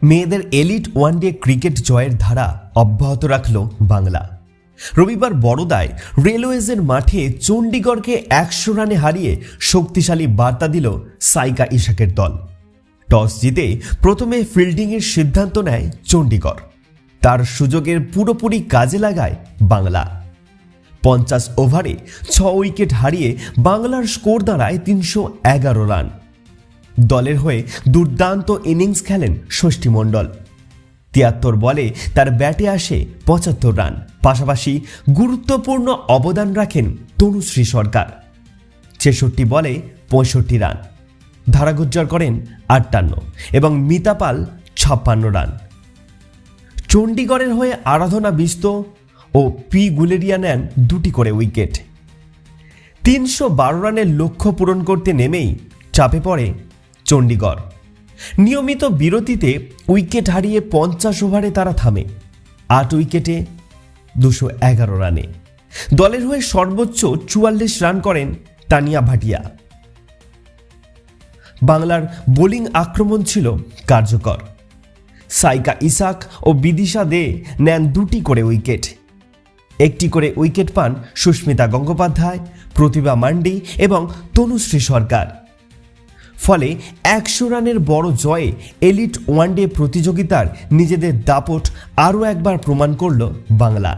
মেয়েদের elite one day cricket জয়ের ধারা অব্যাহত রাখল বাংলা। রবিবার বড়োদায় রেলওয়েজের মাঠে চণ্ডীগড়কে 100 রানে হারিয়ে শক্তিশালী বার্তা দিল সাইকা ইশাকের দল। টস জিতে প্রথমে ফিল্ডিংয়ের সিদ্ধান্ত নেয় চণ্ডীগড়। তার সুযোগের পুরোপুরি কাজে লাগায় বাংলা। 50 ওভারে 6 উইকেট হারিয়ে বাংলার স্কোর দাঁড়ায় 311 রান। দলের হয়ে দুর্দান্ত ইনিংস খেলেন ষষ্ঠী মণ্ডল। 73 বলে তার ব্যাটে আসে 75 রান। পাশাপাশি গুরুত্বপূর্ণ অবদান রাখেন তনুশ্রী সরকার। 66 বলে 65 রান। ধারাগুজ্জর করেন 58 এবং মিতা পাল 56 রান। চণ্ডীগড়ের হয়ে আরাধনা বিস্ত ও পি গুলেরিয়া নেন 2টি করে উইকেট। 312 রানের লক্ষ্য পূরণ করতে নেমেই চাপে পড়ে চণ্ডীগড়। নিয়মিত বিরতিতে উইকেট হারিয়ে 50 ওভারে তারা থামে 8 উইকেটে 211 রানে। দলের হয়ে সর্বোচ্চ 44 রান করেন তানিয়া ভাটিয়া। বাংলার বোলিং আক্রমণ ছিল কার্যকর। সাইকা ইসাক ও বিদিশা দে নেন 2টি করে উইকেট। 1টি করে উইকেট পান সুস্মিতা গঙ্গোপাধ্যায়, প্রতিভা মান্ডি এবং তনুশ্রী সরকার। ফলে 100 রানের বড় জয়ে এলিট ওয়ানডে প্রতিযোগিতার নিজেদের দাপট আরও একবার প্রমাণ করল বাংলা।